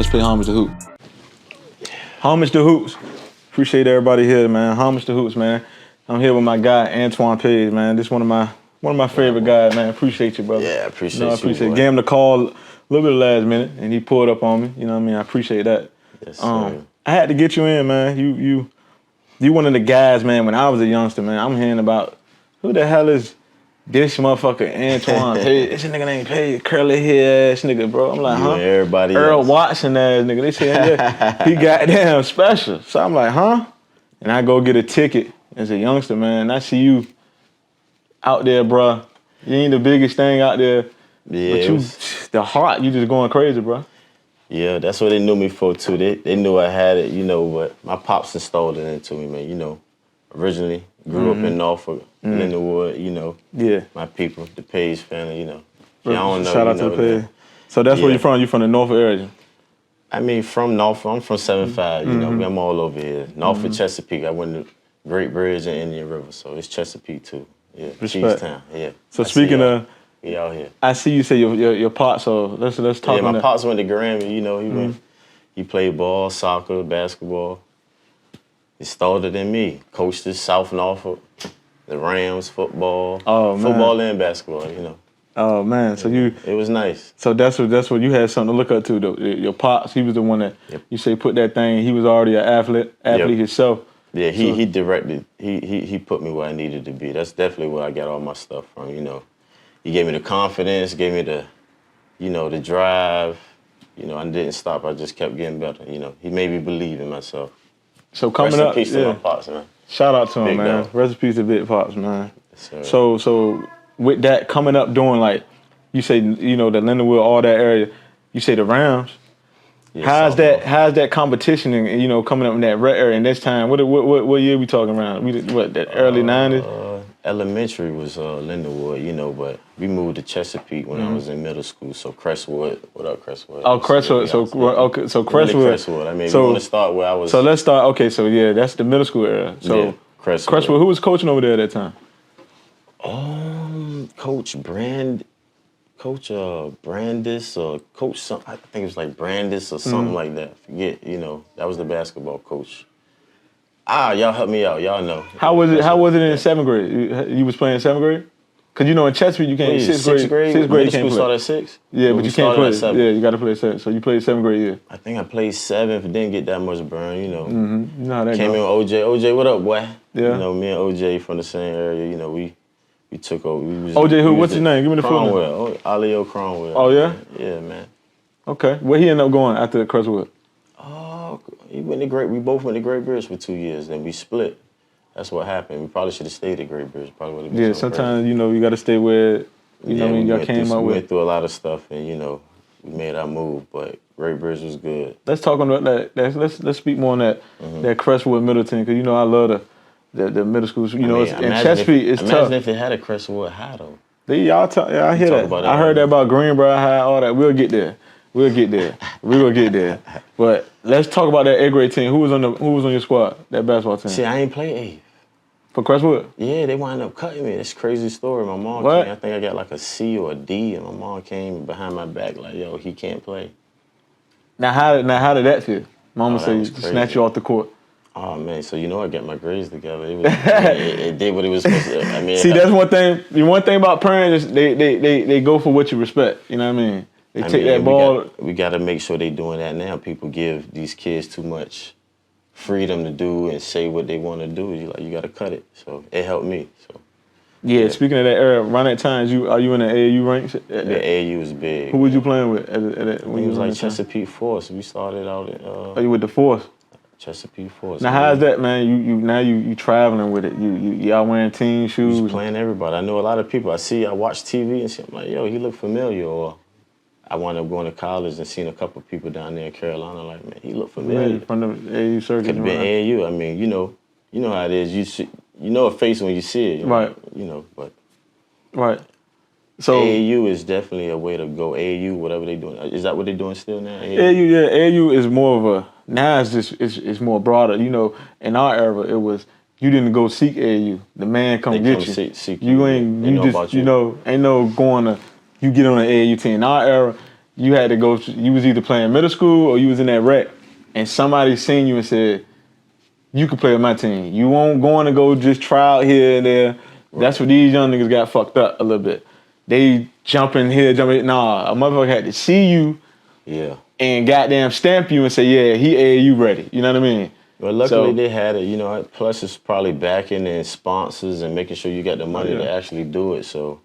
Let's play Homage the Hoop. Homage the Hoops. Appreciate everybody here, man. Homage the Hoops, man. I'm here with my guy, Antione Paige, man. This one of my favorite guys, man. Appreciate you, brother. Yeah, I appreciate I you. appreciate it. Gave him the call a little bit last minute, and he pulled up on me. You know what I mean? I appreciate that. Yes, sir. I had to get you in, man. You one of the guys, man, when I was a youngster, man. I'm hearing about who the hell is this motherfucker Antione Paige? This nigga named Paige, curly hair ass nigga, bro. I'm like, You huh? and everybody Earl else. Watson ass nigga. They saying, yeah, he goddamn special. So I'm like, huh? And I go get a ticket as a youngster, man. And I see you out there, bro. You ain't the biggest thing out there. Yeah, but you, the heart, you just going crazy, bro. Yeah, that's what they knew me for too. They knew I had it, you know, but my pops installed it into me, man. You know, originally grew up in Norfolk, Lindenwood, you know. Yeah. My people, the Paige family, you know. If y'all don't know, shout out to the Paige. So that's where you from? You from the Norfolk area? I mean, from Norfolk. I'm from 75, you know. I'm all over here. Norfolk, Chesapeake. I went to Great Bridge and Indian River, so it's Chesapeake too. Yeah, Cheesetown, yeah. So speaking of, we out here. I see you say your pops, so let's talk Yeah, on my that. pops went to Grammy, you know, he played ball, soccer, basketball. He started in me. Coached the South Norfolk, the Rams, football. Oh, man. Football and basketball, you know. Oh man, so it was nice. So that's what you had something to look up to. Your pops, he was the one that you say put that thing. He was already an athlete himself. Yeah, he directed. He put me where I needed to be. That's definitely where I got all my stuff from. You know, he gave me the confidence, gave me the, you know, the drive. You know, I didn't stop. I just kept getting better. You know, he made me believe in myself. So coming Rest up, in peace to my pops, man. Shout out to him, Big man. dog. Rest in peace to Big Pops, man. Yes, So with that coming up, doing like you say, you know, the Lindenwood, all that area. You say the Rams. Yeah, how's that competition and you know coming up in that red area? And this time, what year we talking around? The early '90s? Elementary was Lindenwood, you know, but we moved to Chesapeake when I was in middle school. So Crestwood, what up, Crestwood? Oh, Crestwood. So Crestwood. Really Crestwood. I mean, we want to start where I was. So let's start. Okay, so yeah, that's the middle school era. So yeah, Crestwood. Who was coaching over there at that time? Coach Brandis or Coach something. I think it was like Brandis or something like that. Forget, you know, that was the basketball coach. Y'all help me out. Y'all know. How was it in 7th grade? You was playing 7th grade? Cause you know in Chesapeake you can't. Sixth grade. You can't play. Start at 6. Yeah, but you can't play. Yeah, you got to play 7th. So you played 7th grade, yeah. I think I played 7th. Didn't get that much burn, you know. You know how that Came in with OJ. OJ, what up, boy? Yeah. You know, me and OJ from the same area. You know, we took over. OJ, who? What's his name? Give me the full name. Cromwell. Alio Cromwell. Oh yeah. Yeah, man. Okay. Where he ended up going after Crestwood? He went to Great. We both went to Great Bridge for 2 years. Then we split. That's what happened. We probably should have stayed at Great Bridge. Probably would have been. Yeah. Sometimes you know you got to stay where you know what I mean. Y'all came up with. We went through a lot of stuff, and you know we made our move. But Great Bridge was good. Let's talk on that. Let's speak more on that that Crestwood Middleton because you know I love the middle schools. You know, and Chesapeake is tough. Imagine if it had a Crestwood High though. I hear that. I heard that about Greenbrier High, all that. We'll get there. We will get there. But let's talk about that 8th grade team. Who was on your squad? That basketball team. See, I ain't play 8th. For Crestwood? Yeah, they wound up cutting me. That's a crazy story. My mom came. I think I got like a C or a D, and my mom came behind my back like, "Yo, he can't play." Now how did that feel? Mama said snatch you off the court. Oh man, so you know I got my grades together. It did what it was supposed to. I mean, see, that's one thing. The one thing about parents is they go for what you respect. You know what I mean? They take that ball. We got to make sure they doing that now. People give these kids too much freedom to do and say what they want to do. You got to cut it. So it helped me. So yeah. Speaking of that era, around that time, are you in the AAU ranks? The AAU was big. Who was you playing with? When you was like Chesapeake Force. We started out at. Are you with the Force? Chesapeake Force. Now how's that, man? You traveling with it. Y'all wearing team shoes. Just playing everybody. I know a lot of people. I watch TV and shit. I'm like, yo, he look familiar. Or I wound up going to college and seeing a couple of people down there in Carolina. Like, man, he look familiar. From the AAU circuit. Could have been AAU. I mean, you know how it is. You know a face when you see it. Right. You know, but. Right. So AAU is definitely a way to go. AAU, whatever they doing. Is that what they're doing still now? AAU, yeah. AAU is more of a, now it's more broader. You know, in our era, it was, you didn't go seek AAU. The man come get you. Seek you ain't, you just, you know, ain't no going to, you get on an AAU team. In our era, you had to go. You was either playing middle school or you was in that rec, and somebody seen you and said, "You could play with my team. You won't going to go just try out here and there." Right. That's what these young niggas got fucked up a little bit. They jumping here, jumping. Nah, a motherfucker had to see you. Yeah. And goddamn stamp you and say, yeah, he AAU ready. You know what I mean? Well, luckily they had it, you know, plus it's probably backing and sponsors and making sure you got the money to actually do it, so.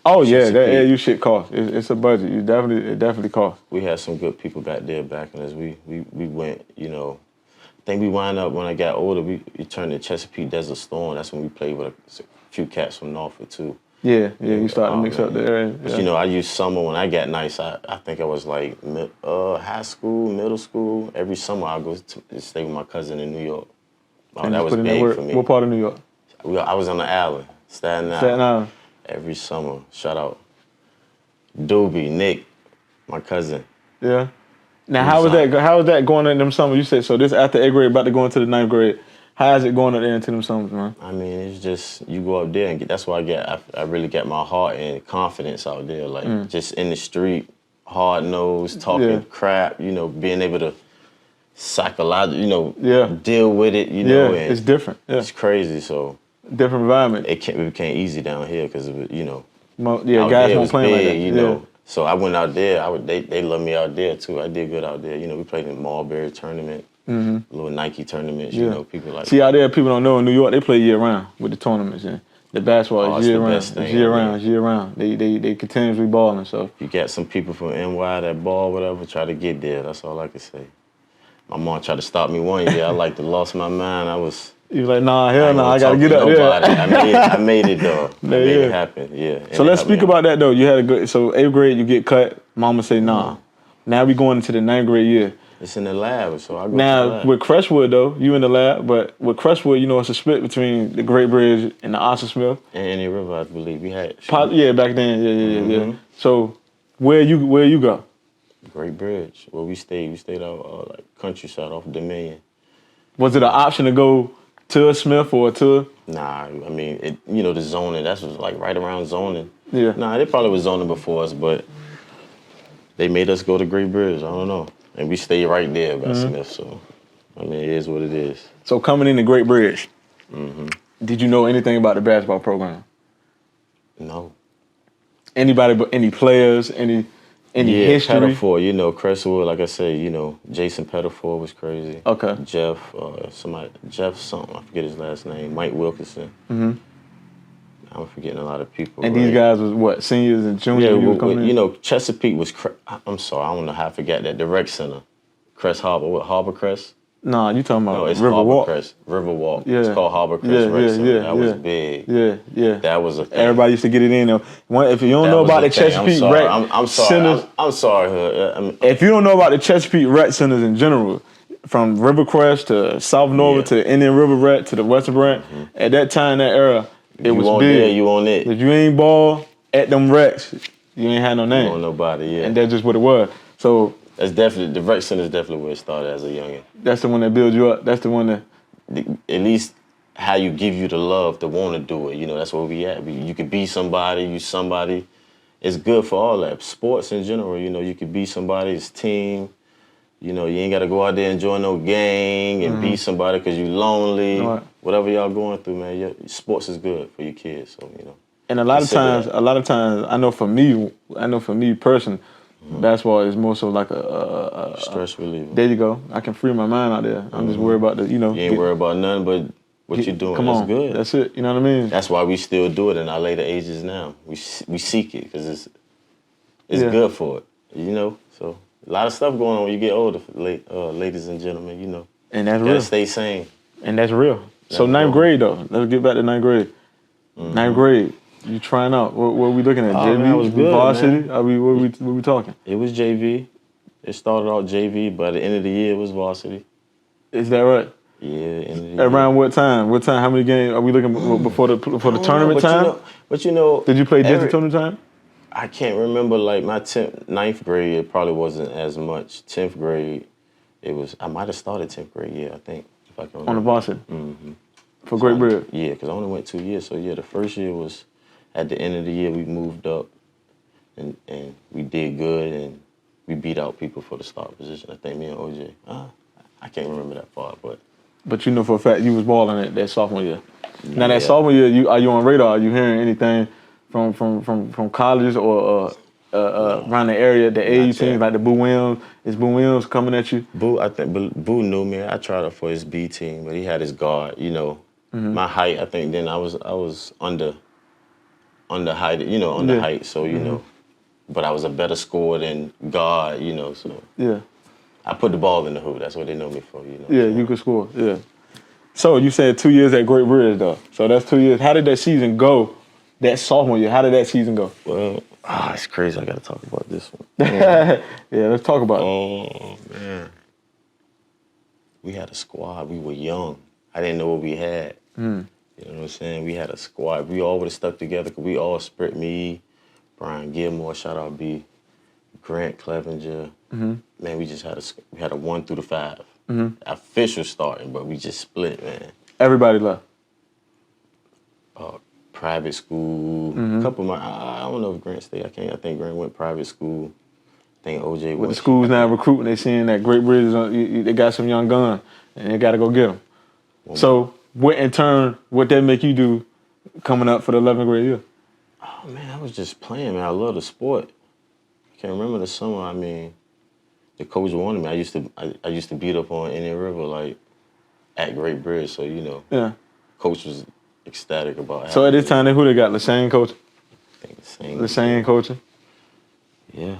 Oh yeah, that AAU shit costs. It's a budget. It definitely costs. We had some good people back there backing us. We went, you know, I think we wound up when I got older, we turned to Chesapeake Desert Storm. That's when we played with a few cats from Norfolk too. Yeah, you started to mix up the area. Yeah. You know, I used summer when I got nice. I think I was like high school, middle school. Every summer I go to stay with my cousin in New York. Oh, that was big for me. What part of New York? I was on the island, Staten Island. Staten Island. Every summer. Shout out Doobie, Nick, my cousin. Yeah. Now, how was that going in them summers? You said, so this after 8th grade, about to go into the 9th grade. How is it going up there into them summers, man? I mean, it's just, you go up there and that's why I really get my heart and confidence out there. Like, just in the street, hard nosed, talking crap, you know, being able to psychologically, you know, deal with it, you know. And it's different. Yeah. It's crazy, so. Different environment. It became easy down here because, you know. Guys won't play like that. You know. So I went out there. They loved me out there, too. I did good out there. You know, we played in Marbury tournament. Little Nike tournaments, you know, people like. See, out there, people don't know in New York, they play year round with the tournaments. And the basketball is year round. It's year round. It's year round. They continuously balling. So you got some people from NY that ball, whatever, try to get there. That's all I can say. My mom tried to stop me one year. I lost my mind. You like, nah, hell no, I gotta get up there. I made it though. I made it happen. Yeah. So let's speak about that though. You had a good. So 8th grade, you get cut. Mama say nah. Now we going into the 9th grade year. It's in the lab, so I go now, to the lab. With Crestwood, though, you in the lab, but with Crestwood, you know, it's a split between the Great Bridge and the Oscar Smith. And Any River, I believe. We had. Back then, yeah. So, where you go? Great Bridge. Well, we stayed out like countryside off Dominion. Was it an option to go to a Smith or to? Nah, I mean, you know, the zoning, that was like right around zoning. Yeah. Nah, they probably was zoning before us, but they made us go to Great Bridge. I don't know. And we stayed right there by Smith, so, I mean, it is what it is. So coming into Great Bridge, did you know anything about the basketball program? No. Anybody but any players, any history? Pettifor, you know, Crestwood, like I said, you know, Jason Pettifor was crazy. Okay. Jeff something, I forget his last name, Mike Wilkinson. I'm forgetting a lot of people. And these guys was what, seniors and juniors? Yeah, you know, Chesapeake was, I'm sorry, I don't know how I forgot that, the rec center. Crest Harbor, what, Harbor Crest? Nah, you talking about Riverwalk. Riverwalk. Yeah. It's called Harbor Crest Rec Center. That was big. Yeah. That was a thing. Everybody used to get it in there. If you don't know about the Chesapeake rec centers. I'm sorry. If you don't know about the Chesapeake rec centers in general, from Rivercrest to South Norwood to Indian River rec to the Western Branch, at that time, that era, it was big. There, you on it. If you ain't ball at them recs, you ain't had no name. You on nobody, yeah. And that's just what it was. So that's definitely, the rec center is definitely where it started as a youngin'. That's the one that builds you up. That's the one that... At least how you give you the love to want to do it. You know, that's where we at. You could be somebody, you somebody. It's good for all that. Sports in general, you know, you could be somebody's team. You know, you ain't got to go out there and join no gang and be somebody because you lonely. Right. Whatever y'all going through, man, sports is good for your kids. So, you know. And a lot of times, I know for me personally, basketball is more so like a stress reliever. There you go. I can free my mind out there. I'm just worried about the, you know. You ain't worried about nothing but what you're doing. That's good. That's it. You know what I mean? That's why we still do it in our later ages now. We seek it because it's good for it. You know, so. A lot of stuff going on when you get older, ladies and gentlemen, you know. And that's real. You gotta stay sane. And that's real. So 9th grade, though. Let's get back to 9th grade. 9th grade, you trying out. What are we looking at? JV? Man, was good, varsity? What we talking? It was JV. It started out JV, but at the end of the year, it was varsity. Is that right? Yeah, end of the year. Around what time? What time? How many games? Are we looking before the tournament time? But you know... Did you play district tournament time? I can't remember, like, my 9th grade, it probably wasn't as much. 10th grade, it was, I might have started 10th grade, yeah, I think, if I can remember. On the varsity? For Great Bridge? Yeah, because I only went 2 years. So, yeah, the first year was, at the end of the year, we moved up, and we did good, and we beat out people for the start position. I think me and OJ. I can't remember that far, but. But you know for a fact you was balling that sophomore year. Now that Yeah. sophomore year, are you on radar? Are you hearing anything from colleges or around the area, the AU Not teams yet. like the Boo Williams? Is Boo Williams coming at you? Boo, I think Boo knew me. I tried out for his B team, but he had his guard. You know, my height. I think then I was under height. You know, under height. So you know, but I was a better scorer than guard. You know, so Yeah. I put the ball in the hoop. That's what they know me for. You know. Yeah, you could score. Yeah. So you said 2 years at Great Bridge though. So that's 2 years. How did that season go? That sophomore year. How did that season go? Well, it's crazy. I got to talk about this one. Yeah, let's talk about it. Oh man, we had a squad. We were young. I didn't know what we had. You know what I'm saying? We had a squad. We all would have stuck together because we all split me, Brian Gilmore, shout out B, Grant Clevenger. Man, we just had a 1 through the 5. Official starting, but we just split, man. Everybody left. Private school. A couple of my, I don't know if Grant stayed. I think Grant went private school. I think OJ With went. the schools now recruiting, they seeing that Great Bridge, they got some young guns, and they got to go get them. So, what in turn, what that make you do coming up for the 11th grade year? Oh man, I was just playing, man. I love the sport. I can remember the summer. I mean, the coach wanted me. I used to beat up on Indian River like at Great Bridge. So you know, coach was ecstatic about. So at this time, who they got? Lashane coaching. I think the same. Lashane coaching. Yeah.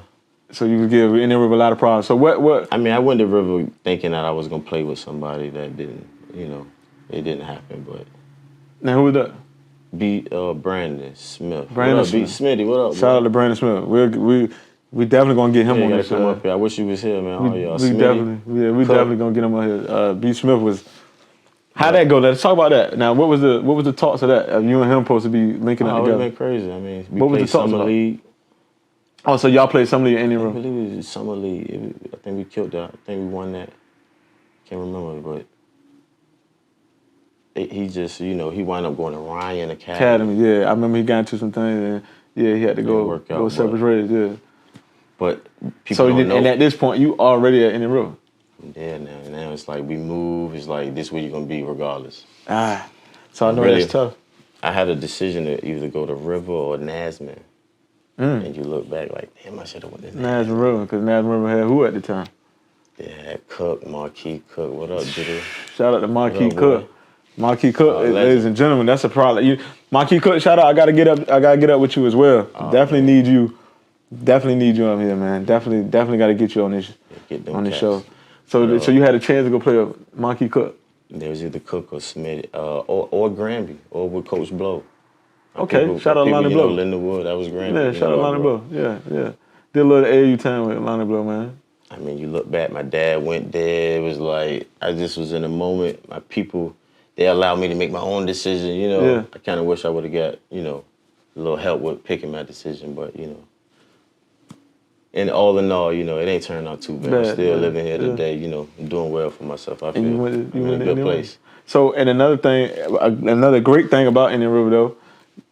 So you would give Indian River a lot of problems. So what? I mean, I went to River thinking that I was gonna play with somebody that didn't. You know, it didn't happen. But Now who was that? Brandon Smith. Brandon what up, Smith. Smitty, what up? Shout out to Brandon Smith. We definitely gonna get him on gotta this. come up here. I wish you was here, man. All y'all. We definitely gonna get him on here. B. Smith was. How'd that go? Let's talk about that. Now, what was the talks of that? You and him supposed to be linking up Oh, it together. been crazy. I mean, we What was played the talks summer about? league. Oh, so y'all played some league in Indian I River. believe it was summer league. I think we killed that. I think we won that. Can't remember, but he just, you know, he wound up going to Ryan Academy. Yeah, I remember he got into some things, and he had to go separate ways. Yeah. But people So don't know. and at this point, you already at Indian River. Yeah, now it's like we move. It's like this where you're gonna be regardless. So I know Really, that's tough. I had a decision to either go to River or Nasman. And you look back like, damn, I should have went to Nasman. Nasman River, because Nasman River had who at the time? They had Cook, Marquis Cook. What up, Jitty? Shout out to Marquis What up, Cook. boy? Marquis Cook, legend. ladies and gentlemen, that's a problem. Marquis Cook, shout out. I gotta get up with you as well. Definitely need you up here, man. Definitely gotta get you on this show. So you had a chance to go play with Marquis Cook. There was either Cook or Smith, or Granby, or with Coach Blow. Okay, shout out Lonnie Blow. Linda Wood, that was Granby. Yeah, shout out Lonnie Blow. Yeah. Did a little AAU time with Lonnie Blow, man. I mean, you look back, my dad went there. It was like, I just was in a moment. My people, they allowed me to make my own decision, you know. Yeah. I kind of wish I would have got, you know, a little help with picking my decision, but, you know. And all in all, you know, it ain't turned out too bad. I'm still living here today, you know. I'm doing well for myself, I feel. You I'm in a good place. So, and another great thing about Indian River, though,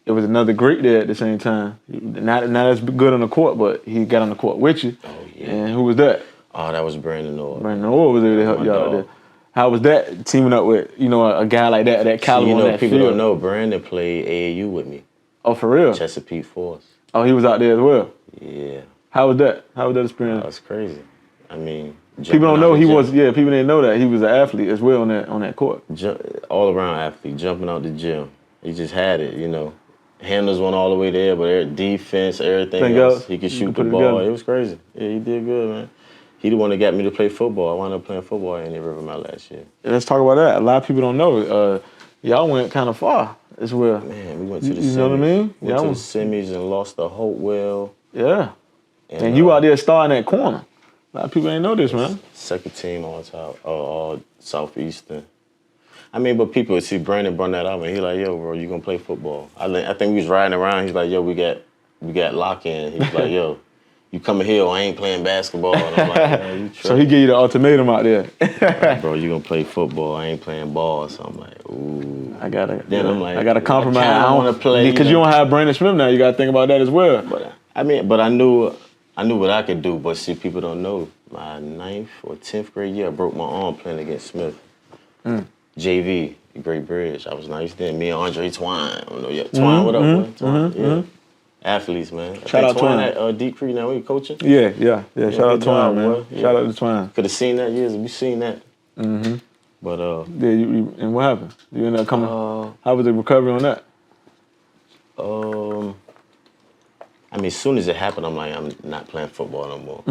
it was another great there at the same time. Not as good on the court, but he got on the court with you. Oh, yeah. And who was that? Oh, that was Brandon Orr. Brandon Orr was there to help My y'all out dog. there. How was that teaming up with, you know, a guy like that caliber You on know, that people field? don't know, Brandon played AAU with me. Oh, for real? Chesapeake Force. Oh, he was out there as well? Yeah. How was that? How was that experience? That's crazy. I mean, People don't know he was. Yeah, people didn't know that he was an athlete as well on that court. All around athlete, jumping out the gym. He just had it, you know. Handles went all the way there, but defense, everything else, he could shoot the ball. It was crazy. Yeah, he did good, man. He the one that got me to play football. I wound up playing football in Indian River my last year. Let's talk about that. A lot of people don't know. Y'all went kind of far as well. Man, we went to the semis. You know what I mean? Went to the semis and lost to Hopewell. Yeah. And you out there starting that corner. A lot of people ain't know this, man. Second team all Southeastern. I mean, but people would see Brandon brought that up, and he like, yo, bro, you gonna play football? I think we was riding around. He's like, yo, we got lock in. He's like, yo, you coming here or I ain't playing basketball? And I'm like, man, you tripping. So he gave you the ultimatum out there. Like, bro, you gonna play football? I ain't playing ball. So I'm like, ooh. I gotta. Then I'm like, I gotta compromise. I want to play because you don't have Brandon Smith now. You gotta think about that as well. But I knew I knew what I could do, but see, people don't know. My 9th or 10th grade year, I broke my arm playing against Smith. JV, Great Bridge. I was nice then. Me and Andre Twine. I don't know yet. Twine, what up, boy? Twine, yeah. Athletes, man. Shout out Twine Twine. at Deep Creek now. We coaching? Yeah. Shout out good Twine, job, man. boy. Yeah. Shout out to Twine. Could have seen that years. We seen that. But Yeah, and what happened? You ended up coming. How was the recovery on that? I mean, as soon as it happened, I'm like, I'm not playing football no more.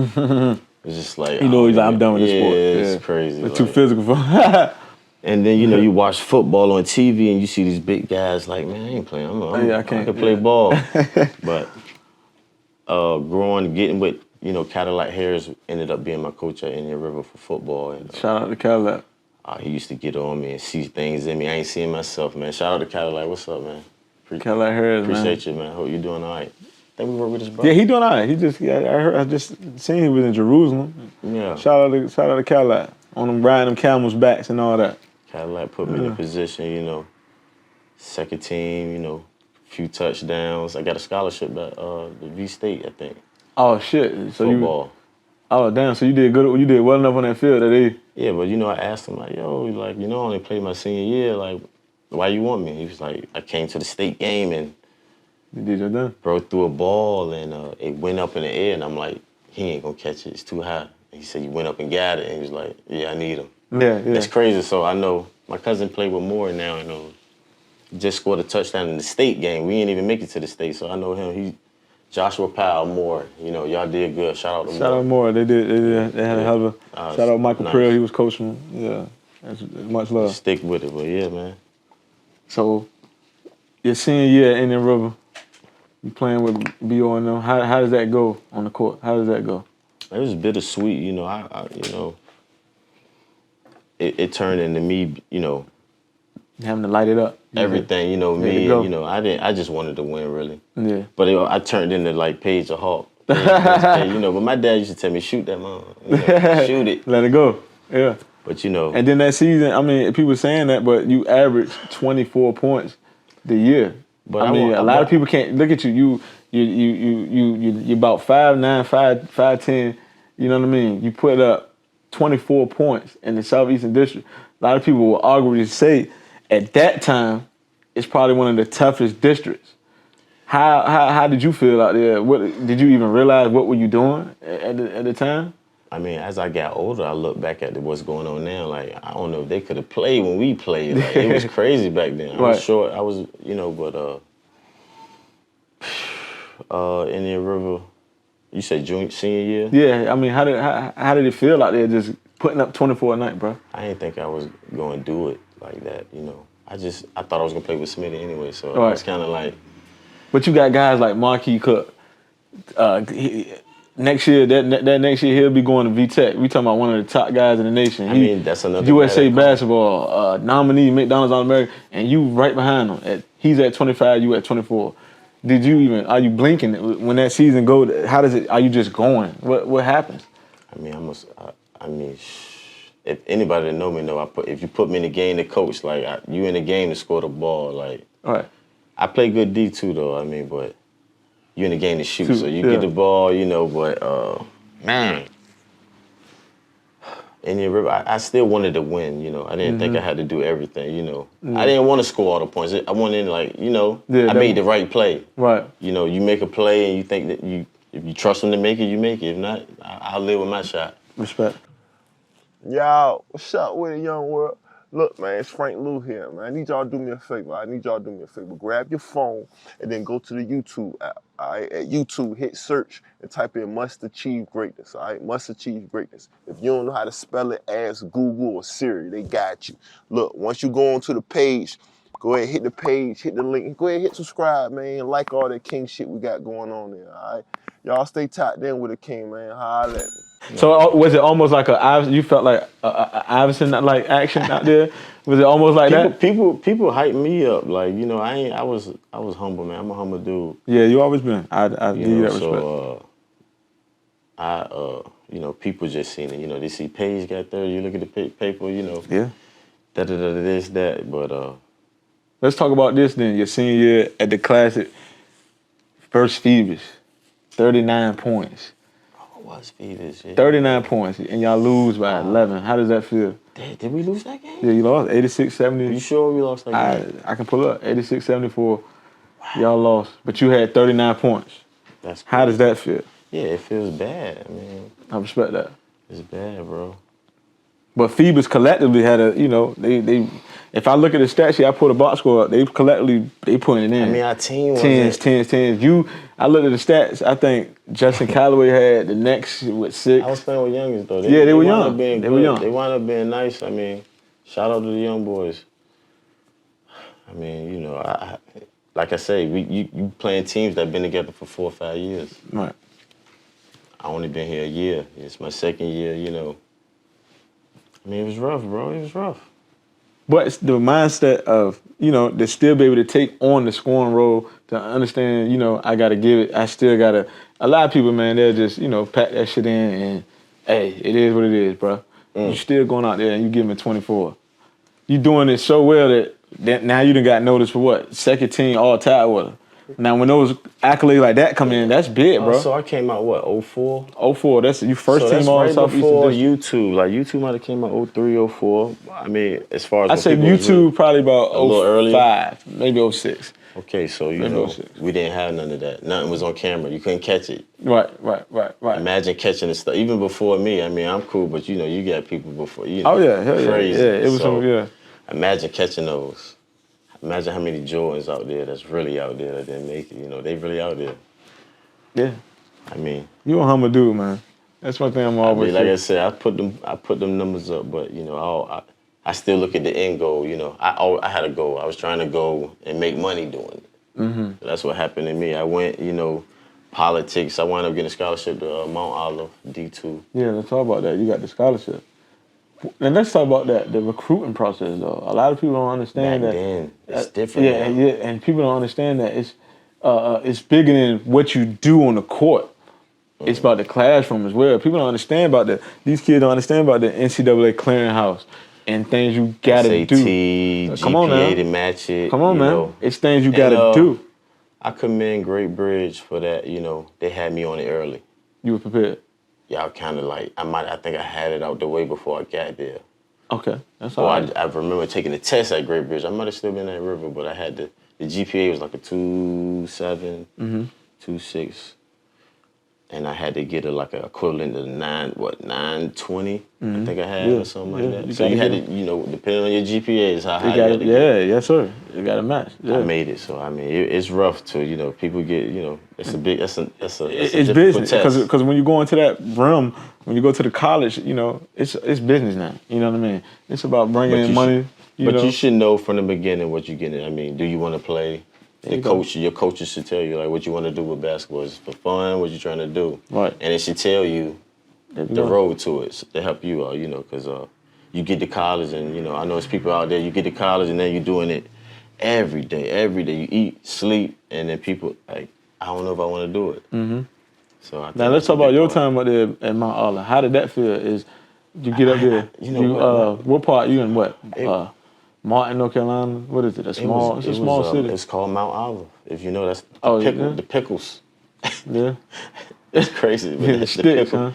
It's just like He's like, I'm done with this sport. It's crazy. It's too physical for. And then you watch football on TV and you see these big guys like, man, I ain't playing. I can play ball. But getting with Cadillac Harris ended up being my coach at Indian River for football. And, Shout out to Cadillac. He used to get on me and see things in me I ain't seeing myself, man. Shout out to Cadillac. What's up, man? Cadillac Harris, Appreciate you, man. Hope you're doing all right. Think we work with his brother? Yeah, he doing all right. I just seen he was in Jerusalem. Yeah. Shout out to Cadillac on them riding them camels' backs and all that. Cadillac put me in a position, second team, few touchdowns. I got a scholarship at the V-State, I think. Oh shit! So football. Oh damn! So you did good. You did well enough on that field that they. Yeah, but I asked him like, yo, I only played my senior year. Like, why you want me? He was like, I came to the state game and you did your done. Bro threw a ball and it went up in the air and I'm like, he ain't gonna catch it. It's too high. And he said, you went up and got it. And he was like, yeah, I need him. Yeah. That's crazy. So I know my cousin played with Moore now and just scored a touchdown in the state game. We ain't even make it to the state, so I know him. Joshua Powell, Moore. Y'all did good. Shout out to Moore. Shout out Moore. They did. They had a hell of a. Shout out Michael Prill. He was coaching. Yeah, that's much love. Stick with it, but yeah, man. So, your senior year at Indian River, you playing with B.O. and them. How does that go on the court? How does that go? It was bittersweet. It turned into me. Having to light it up. Everything, me, I just wanted to win, really. Yeah. But I turned into like Paige a Hawk. But my dad used to tell me, shoot that mom. Shoot it. Let it go. Yeah. But And then that season, I mean, people saying that, but you averaged 24 points the year. But I mean, a lot of people can't look at you. You're about 5'9", 5'10". You know what I mean? You put up 24 points in the Southeastern District. A lot of people will arguably say, at that time, it's probably one of the toughest districts. How did you feel out there? What did you even realize? What were you doing at the time? I mean, as I got older, I look back at what's going on now. Like, I don't know if they could have played when we played. Like, it was crazy back then. I was short. I was, Indian River. You said senior year? Yeah. I mean, how did it feel out there just putting up 24 a night, bro? I didn't think I was going to do it like that, I thought I was going to play with Smitty anyway, so I was kind of like... But you got guys like Marquis Cook. Next year, that next year, he'll be going to VTech. We talking about one of the top guys in the nation. I mean, that's another USA basketball nominee, McDonald's All-American, and you right behind him. He's at 25, you at 24. Are you blinking when that season goes? How does it? Are you just going? What happens? I mean, if anybody that know me know, if you put me in the game to coach, like you in the game to score the ball, like. All right. I play good D too, though. I mean, but you in the game to shoot, so you get the ball, But man, Indian River, I still wanted to win. I didn't think I had to do everything. I didn't want to score all the points. I wanted I made the right play. Right. You make a play and you think that if you trust them to make it, you make it. If not, I'll live with my shot. Respect. Y'all, what's up with it, young world? Look, man, it's Frank Lou here, man. I need y'all to do me a favor. Grab your phone and then go to the YouTube app. All right, at YouTube, hit search and type in "Must Achieve Greatness." All right, Must Achieve Greatness. If you don't know how to spell it, ask Google or Siri. They got you. Look, once you go onto the page, go ahead, hit the page, hit the link. Go ahead, hit subscribe, man. Like all that king shit we got going on there. All right, y'all stay tapped in with the king, man. Holla at me. So was it almost like you felt like a Iverson like action out there? Was it almost like that? People hype me up, like I was humble, man. I'm a humble dude. Yeah, you always been. I give you that respect. So people just seen it. They see Paige got there. You look at the paper, Yeah. This, that, but let's talk about this then. Your senior year at the Classic, first Phoebus, 39 points. was Phoebus, yeah. 39 points, and y'all lose by 11. How does that feel? Did we lose that game? Yeah, you lost 86-70. You sure we lost that game? I can pull up 86-74. Wow. Y'all lost, but you had 39 points. That's How does that feel? Yeah, it feels bad. I mean, I respect that. It's bad, bro. But Phoebus collectively had a, they. If I look at the stat sheet, I put a box score up. They collectively putting it in. I mean, our team was tens. I looked at the stats. I think Justin Callaway had the next with 6. I was playing with youngins though. They were young. They were young. They wound up being nice. I mean, shout out to the young boys. I mean, like I say, you playing teams that been together for 4 or 5 years. Right. I only been here a year. It's my second year. I mean, it was rough, bro. It was rough. But it's the mindset of, to still be able to take on the scoring role, to understand, I got to give it. I still got to. A lot of people, man, they'll just, pack that shit in and, hey, it is what it is, bro. You still going out there and you give them 24. You doing it so well that now you done got noticed for what? Second team all-time with. Now, when those accolades like that come in, that's big, bro. So I came out, what, 04? 04, that's you first team all right Southeastern before District. YouTube. Like, YouTube might have came out 03, 04. I mean, as far as... I say YouTube probably about a little earlier. 05, maybe 06. Okay, so, we didn't have none of that. Nothing was on camera. You couldn't catch it. Right. Imagine catching the stuff. Even before me, I mean, I'm cool, but, you got people before, Oh, yeah, hell crazy. Yeah, it was some. Imagine catching those. Imagine how many Jordans out there that's really out there that didn't make it. They really out there. Yeah. I mean, you a humble dude, man. That's one thing I'm always. Like I said, I put them numbers up, but I still look at the end goal. I had a goal. I was trying to go and make money doing it. Mm-hmm. So that's what happened to me. I went, politics. I wound up getting a scholarship to Mount Olive D2. Yeah, let's talk about that. You got the scholarship. And let's talk about the recruiting process, though. A lot of people don't understand Back that. Then, it's different. And people don't understand that it's bigger than what you do on the court. It's about the classroom as well. People don't understand about that. These kids don't understand about the NCAA clearinghouse and things you gotta do. Come on now. To match it. Come on, man. It's things you gotta do. I commend Great Bridge for that. They had me on it early. You were prepared. Y'all kind of like, I think I had it out the way before I got there. Okay, that's all right. I remember taking the test at Great Bridge. I might have still been at River, but I had the GPA was like a 2.7, 2.6. And I had to get like an equivalent of 920, I think I had, or something like that. So you had to, depending on your GPA is how high you had to get. Yes, sir. You got to match. Yeah. I made it, so I mean, it's rough too. People get, it's a big, it's business because when you go into that realm, when you go to the college, it's business now. You know what I mean? It's about bringing in money. But you should know from the beginning what you're getting. I mean, do you want to play? Your coaches should tell you like what you want to do with basketball. Is it for fun? What you trying to do? Right. And it should tell you the road to it to help you out. Because you get to college and I know it's people out there. You get to college and then you're doing it every day. Every day you eat, sleep, and then people like I don't know if I want to do it. Mm-hmm. So now let's talk about your time up there at Mount Olive. How did that feel? Is you get up there? What part you in? What? Martin, North Carolina. What is it? It's a small city. It's called Mount Olive. If you know, that's the pickles. Yeah. It's crazy. Yeah, the sticks, huh?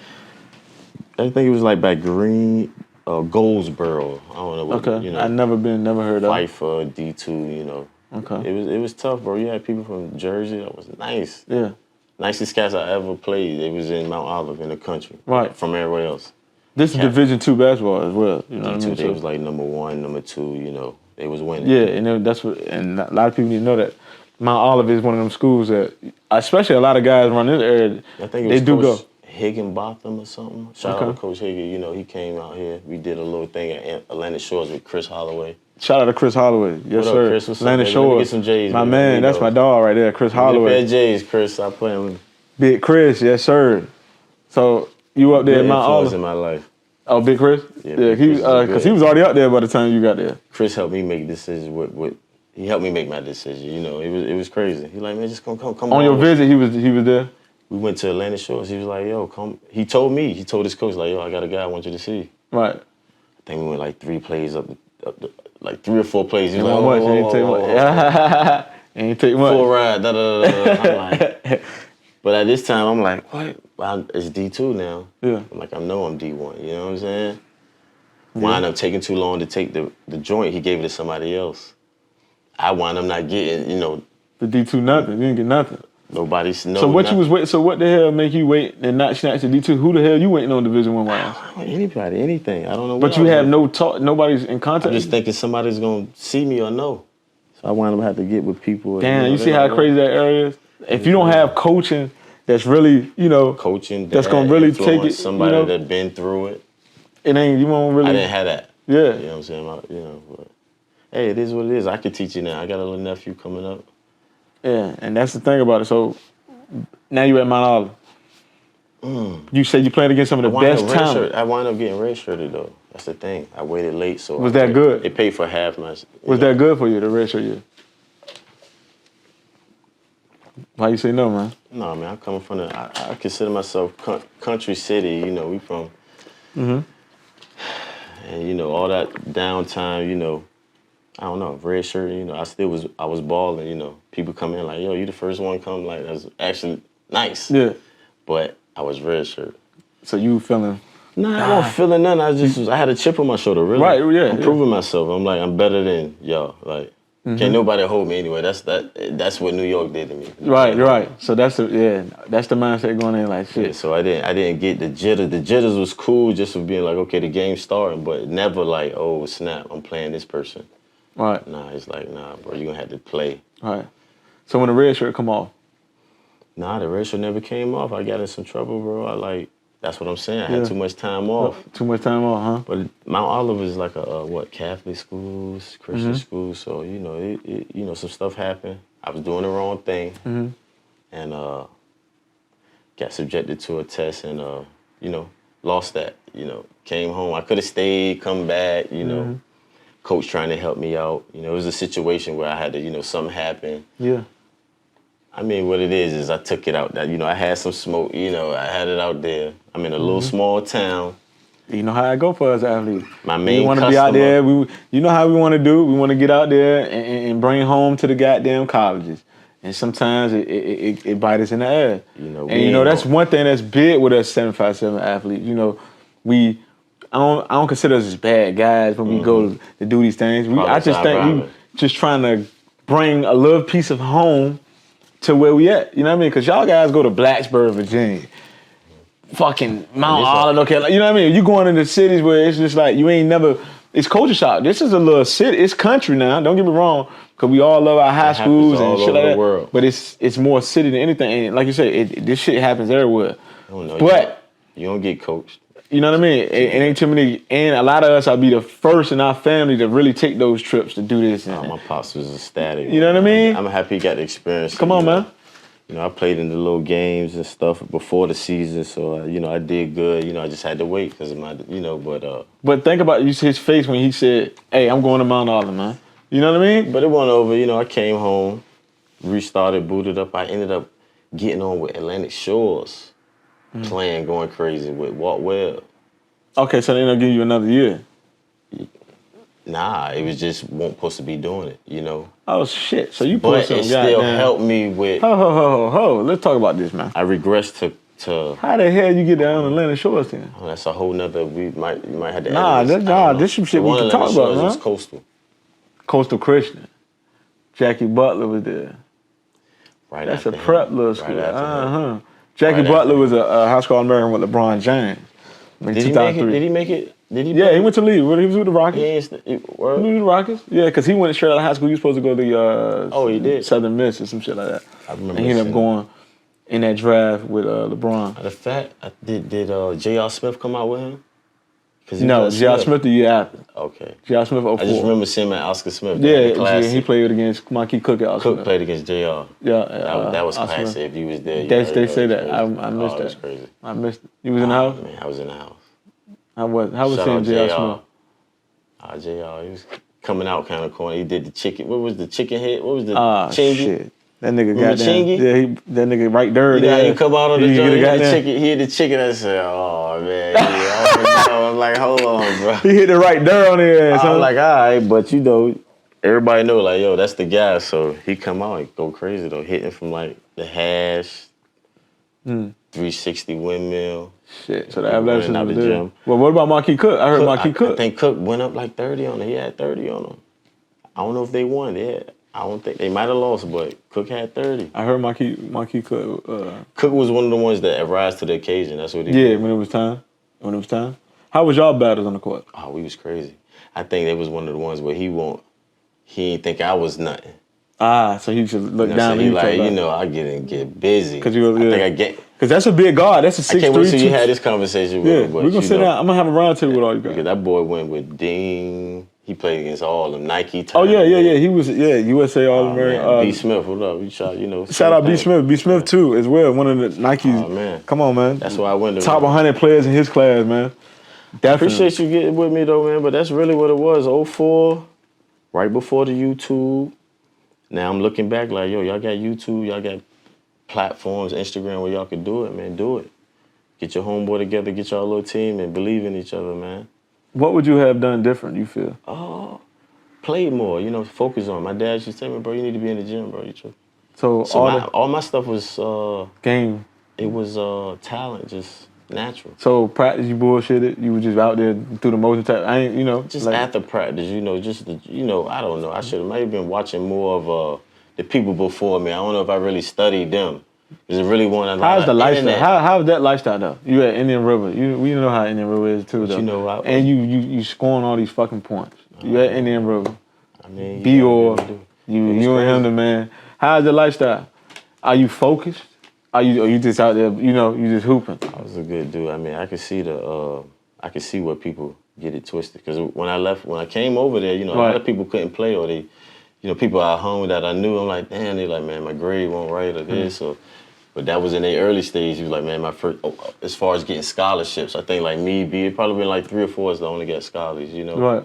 I think it was like by Green, Goldsboro. I don't know what. Okay. I never heard of. Fight for D2. Okay. It was tough, bro. You had people from Jersey. That was nice. Yeah. Nicest cats I ever played. They was in Mount Olive in the country. Right. From everywhere else. This is Division II basketball as well. You know what I mean? They was like number 1, number 2. They was winning. Yeah, and that's what. And a lot of people need to know that Mount Olive is one of them schools that, especially a lot of guys run this area. I think it was Coach Higginbotham or something. Shout out to Coach Higgin. He came out here. We did a little thing at Atlantic Shores with Chris Holloway. Shout out to Chris Holloway. Yes, sir. Chris? What's Atlantic up, Shores. Get some J's. My man, that's my dog right there, Chris Holloway. Bad J's, Chris. Stop playing with me. Big Chris, yes, sir. So you up there at Mount Olive? In my life. Oh, Big Chris? Yeah, because he was already out there by the time you got there. Chris helped me make decisions he helped me make my decision. It was crazy. He like, man, just come. On your visit, he was there? We went to Atlantic Shores. He was like, yo, come. He told his coach, like, yo, I got a guy I want you to see. Right. I think we went like 3 plays up like 3 or 4 plays. He was like, much. He didn't take much. He didn't take much. Full ride, I'm like, But at this time, I'm like, what? It's D2 now. Yeah. I'm like, I know I'm D1. You know what I'm saying? Wind up taking too long to take the joint. He gave it to somebody else. I wind up not getting, you know. The D2 nothing. You didn't get nothing. Nobody's no. So what nothing. you was waiting? So what the hell make you wait and not snatch the D2? Who the hell you waiting on Division I wise? Anybody, anything. I don't know. But you have no talk. Nobody's in contact. I'm just thinking somebody's gonna see me or know. So I wind up having to get with people. Damn, you see how crazy that area is? If you don't have coaching that's really, you know, coaching that's gonna really take it. Somebody you know, that been through it. It ain't. You won't really. I didn't have that. Yeah. You know what I'm saying? You know, but hey, it is what it is. I could teach you now. I got a little nephew coming up. Yeah, and that's the thing about it. So now you at Mount Olive. You said you played against some of the best talent. I wound up getting redshirted though. That's the thing. I waited late, so was that good? It paid for half my. Was that good for you, the redshirt year? Why you say no, man? No, man. I'm coming from I consider myself country city. You know, we from. And you know all that downtime. You know, I don't know, red shirt. You know, I was balling. You know, people come in like, yo, you the first one come. Like that's actually nice. Yeah. But I was red shirt. So you feeling? Nah, I wasn't feeling nothing. I had a chip on my shoulder, really. Right, yeah. I'm proving myself. I'm like, I'm better than y'all. Like, can't nobody hold me anyway. That's what New York did to me. Right. So that's the mindset going in like shit. Yeah, so I didn't get the jitters. The jitters was cool just for being like, okay, the game's starting, but never like, oh snap, I'm playing this person. Right. Nah, it's like, nah, bro, you're gonna have to play. Right. So when the red shirt come off? Nah, the red shirt never came off. I got in some trouble, bro. That's what I'm saying. I had too much time off. Too much time off, huh? But Mount Olive is like Catholic schools, Christian schools. So you know, you know, some stuff happened. I was doing the wrong thing, and got subjected to a test, and you know, lost that. You know, came home. I could have stayed, come back. You know, coach trying to help me out. You know, it was a situation where I had to, you know, something happened. Yeah. I mean, what it is I took it out. That, you know, I had some smoke. You know, I had it out there. I'm in a little small town. You know how I go for us athletes. My main We want to be out there. You know how we want to do. We want to get out there and bring home to the goddamn colleges. And sometimes it bites us in the ass. You know, and you know that's one thing that's big with us 757 athletes. You know, I don't consider us as bad guys when we go to do these things. I just think we just trying to bring a little piece of home to where we at, you know what I mean? Because y'all guys go to Blacksburg, Virginia, fucking Mount Olive, okay, you know what I mean? You going into cities where it's just like you ain't never. It's culture shock. This is a little city. It's country now. Don't get me wrong, because we all love our high schools and shit like that. World. But it's more city than anything. And like you said, this shit happens everywhere. But you don't get coached. You know what I mean? It ain't too many. And a lot of us, I'll be the first in our family to really take those trips to do this. And, my pops was ecstatic. You know what I mean? I'm happy he got the experience. Come on, man. You know, I played in the little games and stuff before the season, so you know, I did good. You know, I just had to wait because of my, you know, but. But think about his face when he said, "Hey, I'm going to Mount Olive, man." You know what I mean? But it went over. You know, I came home, restarted, booted up. I ended up getting on with Atlantic Shores, playing, going crazy with Walt Webb. Okay, so they ended up giving you another year. Nah, it was just won't supposed to be doing it, you know. Oh shit! So you but it still helped me with. Ho! Let's talk about this, man. I regressed to. How the hell you get down on Atlantic Shores then? Oh, that's a whole nother. You might have to. This some shit we can talk about, man. Was Coastal. Coastal Christian. Jackie Butler was there. Right. That's a prep little school. Right Jackie Butler was a high school American with LeBron James. Did he make it? Did he make it? Did he? Yeah, he went to leave. He was with the Rockets. He was with the Rockets. Yeah, because he went straight out of high school. He was supposed to go to he did. Southern Miss or some shit like that. I remember. And he ended up going in that draft with LeBron. The fact did J.R. Smith come out with him? No, J.R. Smith the year after. Okay. J.R. Smith 04. I just remember seeing him at Oscar Smith. Yeah, he played against Marquis Cook at Oscar Cook played against J.R. Yeah, that was classic. If you was there, they say that. I missed that. That was crazy. I missed it. You was in the house? Man, I was in the house. How was seeing J.R. Smith? J.R. He was coming out kind of corny. He did the chicken. What was the chicken head? What was the chingy? Shit. That nigga got down. Yeah, that nigga right there. Yeah, he come out on the joint. He hit the chicken. I said, oh man. I'm like, hold on, bro. He hit it right there on the ass. I'm like, all right, but you know, everybody know like, yo, that's the guy. So he come out and go crazy though, hitting from like the hash, 360 windmill. Shit, so the Running athleticism out was the there. gym. Well, what about Marquis Cook? I heard Marquis I Cook. think Cook went up like 30 on him. He had 30 on him. I don't know if they won. Yeah, I don't think they might have lost, but Cook had 30. I heard Marquis Cook. Cook was one of the ones that rise to the occasion. That's what he Yeah, did. when it was time. When it was time. How was y'all battles on the court? Oh, we was crazy. I think it was one of the ones where he ain't think I was nothing. Ah, so he should look down. So he like, I get busy. Cause you, I think I get. Cause that's a big guard. That's a 6'3". I can't wait till you had this conversation with him. But we're gonna sit down. I'm gonna have a round table with all you guys. Because that boy went with Dean. He played against all them Nike. Oh yeah. He was USA All-American. B. Smith, what up? You shout out B. Smith. B. Smith too as well. One of the Nikes. Oh man, come on man. That's why I went to top 100 players in his class, man. Definitely. Appreciate you getting with me though, man. But that's really what it was. 04, right before the YouTube. Now I'm looking back like, yo, y'all got YouTube, y'all got platforms, Instagram where y'all could do it, man. Do it. Get your homeboy together, get y'all little team, and believe in each other, man. What would you have done different, you feel? Play more, focus on. My dad used to tell me, bro, you need to be in the gym, bro. So all my stuff was game. It was talent, just natural. So practice, you bullshitted. You were just out there through the motion type. I ain't, just after practice, I don't know. I might have been watching more of the people before me. I don't know if I really studied them. Is it really one? How's the lifestyle? How's that lifestyle though? You at Indian River. We know how Indian River is too, though. And you scoring all these fucking points. You at Indian River. I mean, you and him the man. How's the lifestyle? Are you focused? Are you just out there? You just hooping. I was a good dude. I mean, I could see where people get it twisted. Because when I came over there, a lot of people couldn't play, or they, people at home that I knew. I'm like, damn, they like, man, my grade won't right or this or. But that was in their early stage. He was like, man, my first, as far as getting scholarships, I think like me, it probably been like 3 or 4 that only got scholars, Right.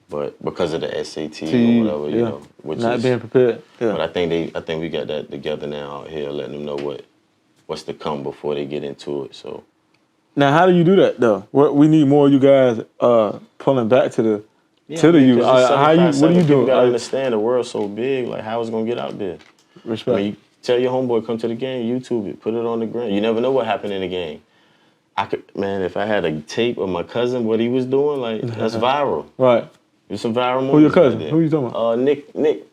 But because of the SAT or whatever, which not being prepared. Yeah. But I think we got that together now out here, letting them know what's to come before they get into it. So. Now, how do you do that though? We need more of you guys pulling back to the youth. What are you doing? You gotta understand the world's so big. Like, how it's gonna get out there? Respect. I mean, tell your homeboy, come to the game, YouTube it, put it on the ground. You never know what happened in the game. If I had a tape of my cousin, what he was doing, like, that's viral. Right. It's a viral moment. Who your cousin? Who you talking about? Nick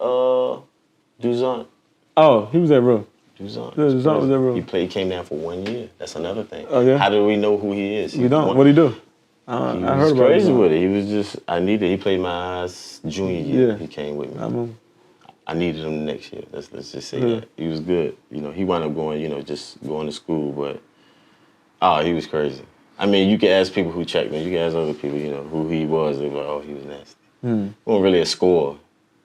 Duzant. Oh, he was at Real. Duzant. Yeah, Duzant was at Real. He came down for 1 year. That's another thing. Oh, yeah? How do we know who he is? We don't. What'd he do? I heard about it. He was crazy with it. He was just, he played my junior year. Yeah. He came with me. I needed him next year. Let's just say that. He was good. He wound up going, just going to school, but he was crazy. I mean, you can ask people who checked me. You can ask other people, who he was. They were like, oh, he was nasty. He wasn't really a scorer.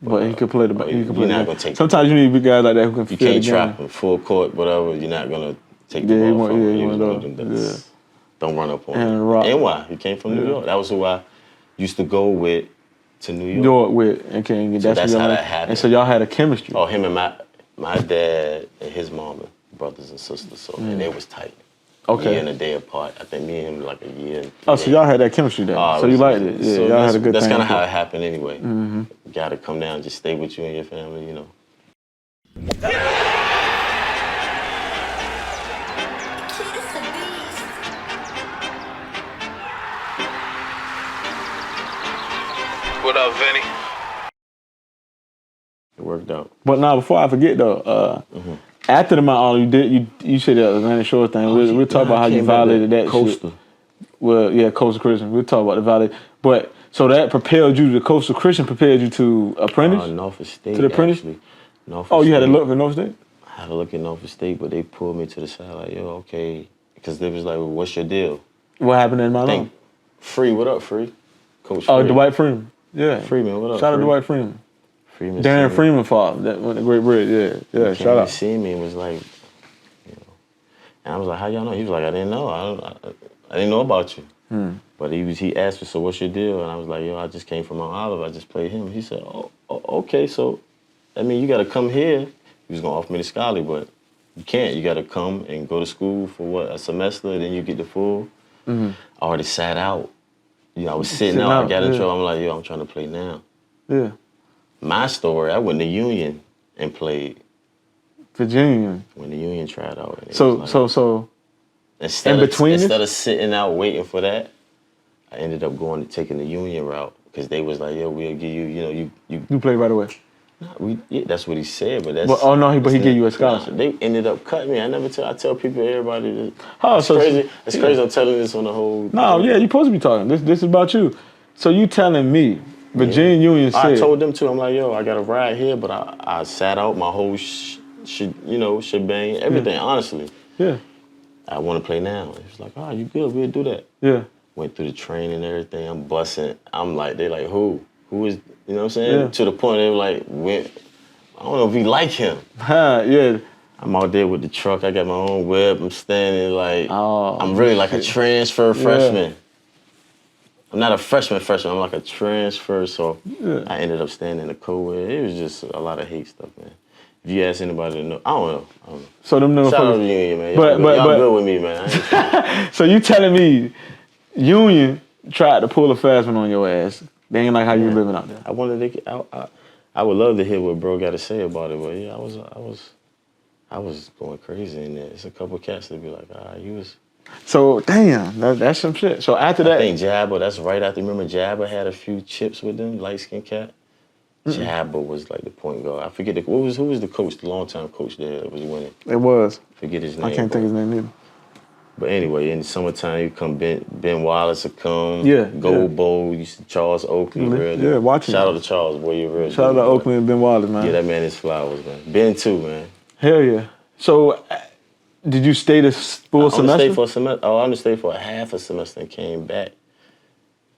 But he could play the You're not going to take. Sometimes you need big guys like that who can You can't trap him full court, whatever. You're not going to take the ball from him. He was one of them that don't run up on him. And why? He came from New York. That was who I used to go with to New York. So that's how that happened. And so y'all had a chemistry. Oh, him and my dad and his mom, brothers and sisters. So and they was tight. Okay. A year and a day apart. I think me and him like a year. So y'all had that chemistry there. So you liked it. Yeah, so y'all had a good That's thing. kind of how it happened anyway. Mm-hmm. Got to come down, just stay with you and your family, What up, Vinny? It worked out. But now, before I forget though, after the Mount Olive, you said that Atlantic Shore thing. We'll talk about how you violated that Coastal. shit. Well, yeah, Coastal Christian. We'll talk about the violation. But so that propelled you to Coastal Christian, prepared you to apprentice? Norfolk State. To the apprentice? Actually. You had to look for Norfolk State? I had to look at Norfolk State, but they pulled me to the side like, yo, okay. Because they was like, well, what's your deal? What happened in Mount Olive? Free, what up, Free? Coach Oh, Free. Dwight Freeman. Yeah. Freeman, what up, Shout out to Dwight Freeman. Freeman Darren Freeman father, that went to Great Bridge. Yeah, shout out. He seen me and was like, and I was like, how y'all know? He was like, I didn't know. I didn't know about you. But he asked me, so what's your deal? And I was like, yo, I just came from Mount Olive. I just played him. He said, oh okay, so, I mean, you got to come here. He was going to offer me the scholarship, but you can't. You got to come and go to school for a semester, then you get the full. I already sat out. I was sitting out. I got in trouble. I'm like, yo, I'm trying to play now. Yeah. My story, I went to Union and played. Virginia. When the Union tried out. And it So was like, so instead in of, between instead this? of sitting out waiting for that, I ended up taking the Union route because they was like, yo, we'll give you, You play right away. that's what he said, but that's. But oh no, but he that's gave you a Nah, scholarship. they ended up cutting me. I tell people, everybody, Oh, it's so crazy. It's yeah. crazy. I'm telling this on the whole. No, yeah, you're supposed to be talking. This is about you. So you telling me Virginia Union said? I told them too. I'm like, yo, I got a ride here, but I sat out my whole shebang, everything. Honestly, Yeah, I want to play now. He was like, oh, you good? We'll do that. yeah, Went through the training and everything. I'm bussing. I'm like, they like, who is? You know what I'm saying? Yeah. To the point they were like, I don't know if we like him. yeah. I'm out there with the truck. I got my own whip. I'm standing like, Oh, I'm really like a transfer Yeah. freshman. I'm not a freshman. I'm like a transfer. So Yeah. I ended up staying in the co-ed. It was just a lot of hate stuff, man. If you ask anybody to know, I don't know. So them Shout out to motherfuckers. Union, man. But Y'all good with me, man. So you telling me Union tried to pull a fast one on your ass? They ain't like how you living out there. I wanted to. I would love to hear what bro got to say about it, but yeah, I was going crazy in there. It's a couple cats that be like, you was. So damn, that's some shit. So after that, I think Jabba. That's right after. Remember Jabba had a few chips with them, light skinned cat. Jabba was like the point guard. I forget who was the coach, the longtime coach there that was winning. it was. Forget his name. I can't think his name either. But anyway, in the summertime, you come Ben Wallace would come. Yeah, Gold Bowl. You see Charles Oakley. Yeah, watching. Shout out to Charles, boy. You're real. Shout out to Oakland and Ben Wallace, man. Yeah, that man is flowers, man. Ben too, man. Hell yeah. So, did you stay this full I semester? stayed for a semester. Oh, I only stayed for a half a semester and came back.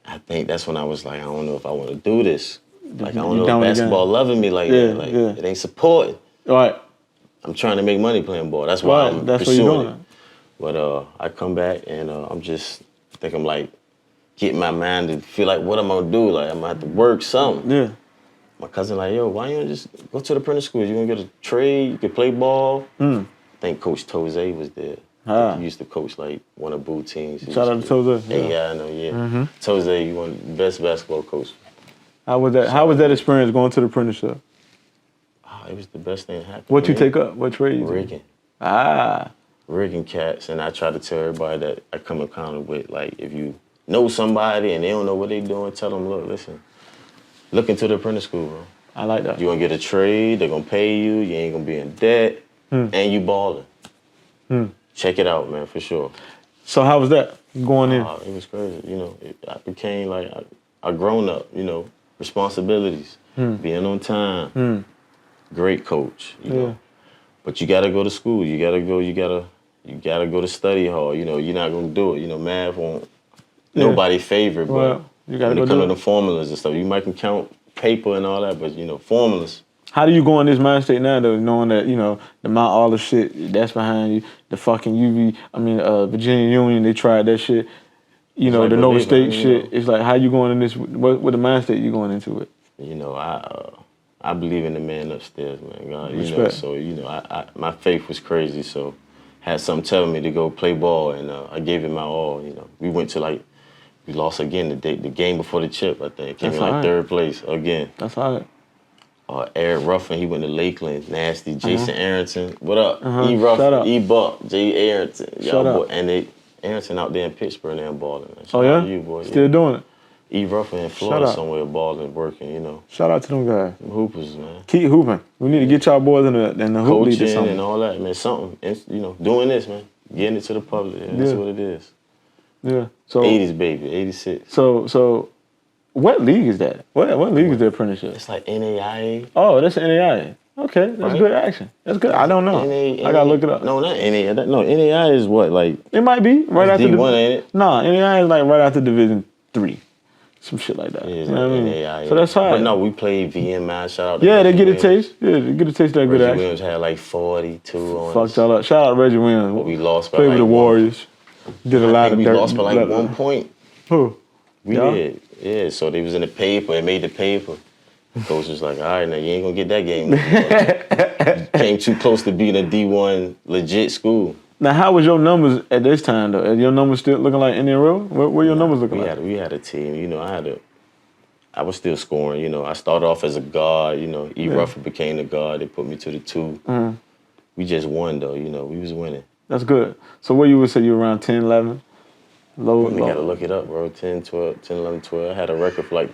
I think that's when I was like, I don't know if I want to do this. Like, I don't know if basketball loving me like that. Like, it ain't supporting. All right. I'm trying to make money playing ball. That's why I'm that's pursuing what you're doing. it. But I come back and I think I'm like getting my mind to feel like what I'm gonna do. Like I'm gonna have to work something. Yeah. My cousin like, yo, why you don't just go to the apprentice school? You gonna get a trade? You can play ball. I think Coach Toze was there. He used to coach like one of Boo teams. Shout out to Toze. Yeah, I know. Yeah, Toze, you one of the best basketball coach. How was that? How was that experience going to the apprenticeship? It was the best thing that happened. What you take up? What trade you rigging? Rigging cats, and I try to tell everybody that I come in contact with, like, if you know somebody and they don't know what they doing, tell them, look into the apprentice school, bro. I like that. You gonna get a trade, they're gonna pay you, you ain't gonna be in debt, and you balling. Check it out, man, for sure. So how was that going in? It was crazy, I became like a grown up, responsibilities, being on time, great coach, you know. But you gotta go to school. You gotta go to study hall. You're not gonna do it. Math won't nobody favorite, but you gotta when go it comes do to it. the formulas and stuff, you might can count paper and all that, but formulas. How do you go in this mind state now, though, knowing that, the Mount all shit that's behind you, the fucking Virginia Union, they tried that shit, like the Nova State believing, shit. It's like, how you going in this, what the mind state you going into it? I believe in the man upstairs, man. God, Respect. So my faith was crazy. So had something telling me to go play ball, and I gave it my all. We went to we lost again the game before the chip. I think came in third place again. That's all right. Eric Ruffin, he went to Lakeland. Nasty. Jason Arrington, what up? E. Shout Ruffin, out. E. Buck, J. Arrington. Shout out. And Arrington out there in Pittsburgh, they're balling. Oh yeah, you, boy. Still doing it. E. Ruffin in Florida somewhere balling, working. Shout out to them guys. Them hoopers, man. Keep hooping. We need to get y'all boys in the hoop league or Coaching something. and all that, man. Something, doing this, man. Getting it to the public. Yeah, that's what it is. Yeah. So 80s, baby, 86. So what league is that? What league is the apprenticeship? It's like NAIA. Oh, that's NAIA. Okay, that's good action. That's good. I don't know. I gotta look it up. No, not NAIA. No, NAIA is what, like? It might be right after D1, ain't it? Nah, NAIA is like right after Division III. Some shit like that. Yeah, You know what I mean? NAIA. So that's hard. But no, we played VMI. Shout out to Yeah, they Reggie get a Williams. taste. Yeah, they get a taste of that good Reggie action. Williams had like 42 on Fucked us. y'all up. Shout out to Reggie Williams. But we lost by Played like with the one. Warriors. Did a lot I of think dirt. we lost by like 1 point. Who? We Y'all? did. Yeah, so they was in the paper. They made the paper. Coach was like, all right, now you ain't gonna get that game. You came too close to being a D1 legit school. Now, how was your numbers at this time, though? Are your numbers still looking like Indian Road? Where your numbers looking like? We had a team. I was still scoring. I started off as a guard. E. Ruffin became the guard. They put me to the 2. We just won though, you know. We was winning. That's good. So what you would say you were around 10, 11? Low. You gotta look it up, bro. 10, 12, 10, 11, 12. I had a record for like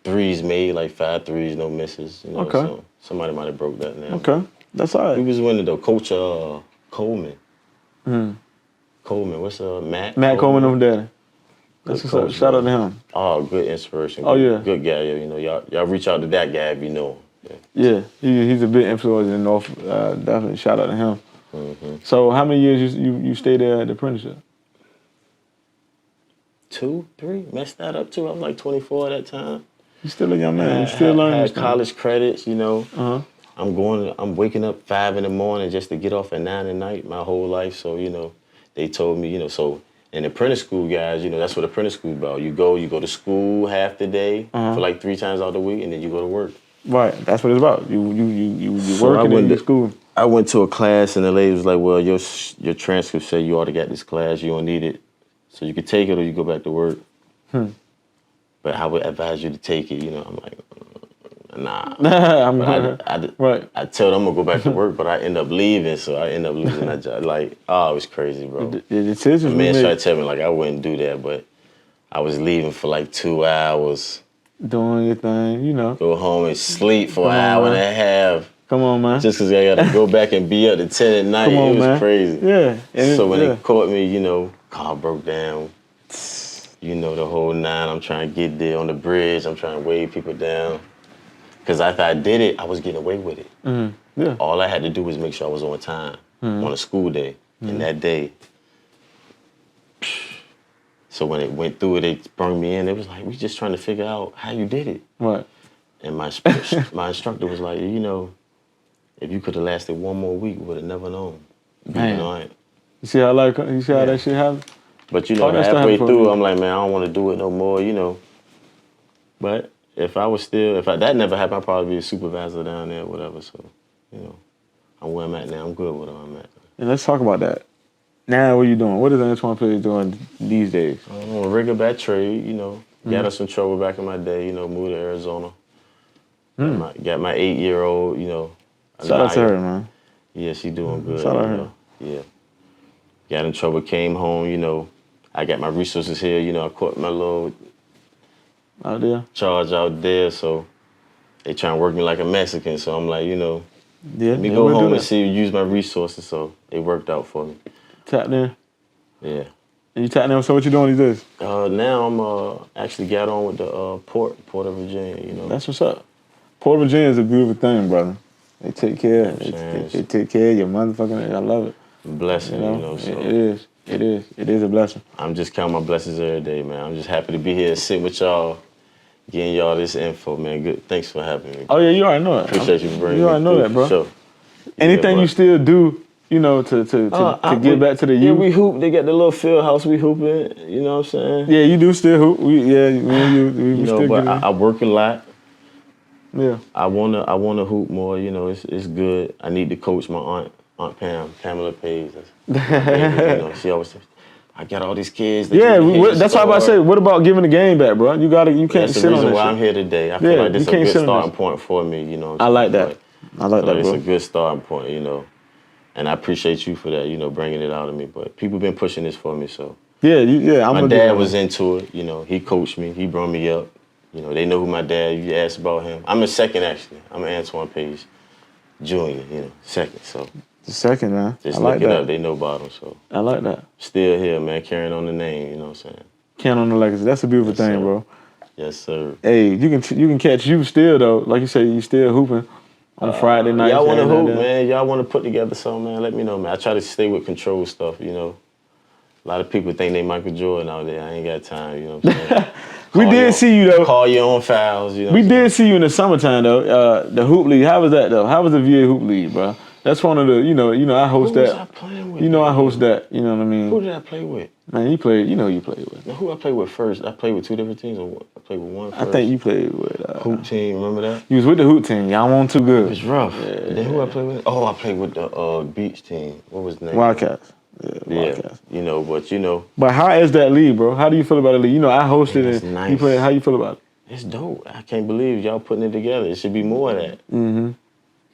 threes made, like 5 threes, no misses. You know, Okay. so somebody might have broke that now. Okay. That's all right. We was winning though. Coach Coleman. Coleman, what's Matt Coleman over there. That's what's up. coach, Shout out to bro. him. Oh, good inspiration. Oh, Good, yeah. Good guy, you know. Y'all reach out to that guy if you know him. Yeah, he's a big influence in the North. Definitely shout out to him. So how many years you stayed there at the apprenticeship? 2, 3, messed that up too. I was like 24 at that time. You still a young man. You still learning. Had college credits, you know. Uh-huh. I'm waking up 5 in the morning just to get off at 9 at night my whole life. So, you know, they told me, you know, so in apprentice school, guys, you know, that's what apprentice school is about. You go to school half the day for like 3 times out the week, and then you go to work. Right, that's what it's about. You So work and then you school. I went to a class, and the lady was like, well, your transcript said you ought to get this class. You don't need it. So you could take it or you go back to work. But I would advise you to take it. You know, I'm like, nah. I tell them I'm going to go back to work, but I end up leaving. So I end up losing that job. Like, oh, it was crazy, bro. The decisions The man we tried made. to tell me, like, I wouldn't do that, but I was leaving for like 2 hours. Doing your thing, you know. Go home and sleep for Come an on, hour and man. a half. Come on, man. Just because I got to go back and be up to 10 at night. Come on, It was man. crazy. Yeah. So when they caught me, you know, car broke down. You know, the whole 9. I'm trying to get there on the bridge. I'm trying to wave people down. Because if I did it, I was getting away with it. Yeah. All I had to do was make sure I was on time on a school day. And that day, so when it went through it, they brought me in. It was like, we just trying to figure out how you did it. Right. And my instructor was like, you know, if you could have lasted 1 more week, we would have never known. Man. You know, You see how that shit happened? but you know, that's the halfway hype for through, me. I'm like, man, I don't want to do it no more, you know. But if that never happened, I'd probably be a supervisor down there, whatever. So, you know, I'm where I'm at now. I'm good with where I'm at. And let's talk about that. Now, what are you doing? What is Antione Paige doing these days? I'm a rigger by trade, you know. Got in some trouble back in my day, you know, moved to Arizona. Got my 8-year-old, you know. Shout out to her, man. Yeah, she doing good. Shout out you her. know. Yeah. Got in trouble, came home, you know. I got my resources here, you know. I caught my little Out there? charge out there, so they trying to work me like a Mexican. So I'm like, you know, Yeah. let me go home and use my resources. So it worked out for me. Tapped in. Yeah. And you tapped in. So what you doing these days? Now I'm actually got on with the Port of Virginia, you know. That's what's up. Port Virginia is a beautiful thing, brother. They take care. They take care of your motherfucking. I love it. Blessing, you know. So It is. It is a blessing. I'm just counting my blessings every day, man. I'm just happy to be here, sit with y'all, getting y'all this info, man. Good. Thanks for having me. Oh yeah, you already know it. Appreciate you for bringing me. You already know through, that, bro. for sure. Anything you still do, you know, to give back to the youth. Yeah, we hoop. They got the little field house. We hooping. You know what I'm saying? Yeah, you do still hoop. Me and you You still know, but get I work a lot. Yeah. I wanna hoop more. You know, it's good. I need to coach my aunt Pamela Paige. That's my baby, you know, she always says, I got all these kids. That's why I'm about to say. What about giving the game back, bro? You can't That's the sit on reason that why shit. I'm here today. I feel like this is a can't good sit on starting this. point for me. You know, I like that. I like that, it's bro. a good starting point. You know, and I appreciate you for that. You know, bringing it out of me. But people been pushing this for me, so my dad was into it. You know, he coached me. He brought me up. You know, they know who my dad. You asked about him. I'm a second actually. I'm an Antione Paige Jr. You know, second. So the second, man. just I like look it that. up. They know about him. So I like that. still here, man. Carrying on the name. You know what I'm saying? Count on the legacy. That's a beautiful thing, sir. bro. Yes, sir. Hey, you can catch you still though. Like you say, you still hooping on Friday night. Y'all want to hoop, man. Y'all want to put together something, man. Let me know, man. I try to stay with control stuff, you know. A lot of people think they Michael Jordan out there. I ain't got time, you know what I'm saying? We did see you though. Call your own fouls, you know. We did see you in the summertime though. The hoop league. How was that though? How was the VA hoop league, bro? That's one of the, you know, I host Who was that. I playing with? You know, man? I host that. You know what I mean? Who did I play with? Man, you played. You know, you played with. Now, who I played with first? I played with 2 different teams, or what? I played with one first. I think you played with. Hoop team. Remember that? You was with the hoop team. Y'all weren't too It good. was rough. Then who I played with? Oh, I played with the beach team. What was the name? Wildcats. Yeah, Wildcats. you know, but you know, But how is that league, bro? How do you feel about the league? You know, I hosted Man, it. that's nice. You played. How you feel about it? it's dope. I can't believe y'all putting it together. It should be more of that.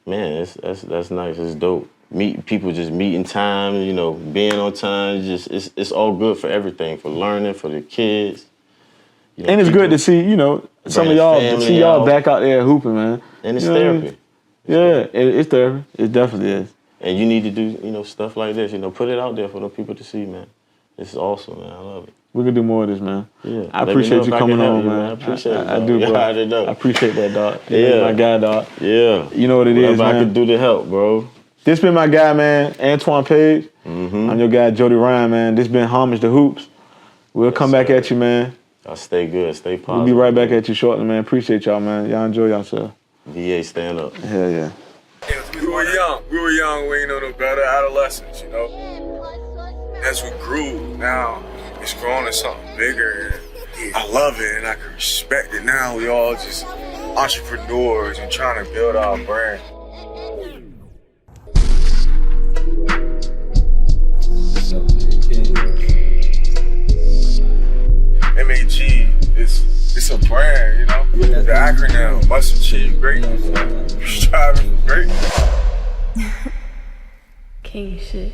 Man, that's nice. It's dope. Meet people, just meeting time. You know, being on time. Just it's all good for everything, for learning, for the kids. You know, And it's people good to see, you know, some of bring y'all, family see y'all out. back out there hooping, man. And it's You know what I mean? therapy. It's therapy. It definitely is. And you need to do, you know, stuff like this. You know, put it out there for the people to see, man. This is awesome, man. I love it. We can do more of this, man. Yeah. I appreciate you coming on, man. I appreciate it. I do, bro. You already know. I appreciate that, dog. Yeah. My guy, dog. Yeah. You know what it is, Whatever I man. can do to help, bro. This been my guy, man, Antione Paige. I'm your guy, Jody Ryan, man. This been Homage to Hoops. We'll come back at you, man. Y'all stay good, stay positive. We'll be right back at you shortly, man. Appreciate y'all, man. Y'all enjoy yourself. VA, stand up. Hell yeah. We were young. We ain't know no better. Adolescents, you know. As we grew, now it's grown to something bigger. And I love it and I can respect it. Now we all just entrepreneurs and trying to build our brand. MAG it's a brand, you know. The acronym must achieve greatness. Striving for greatness. King shit.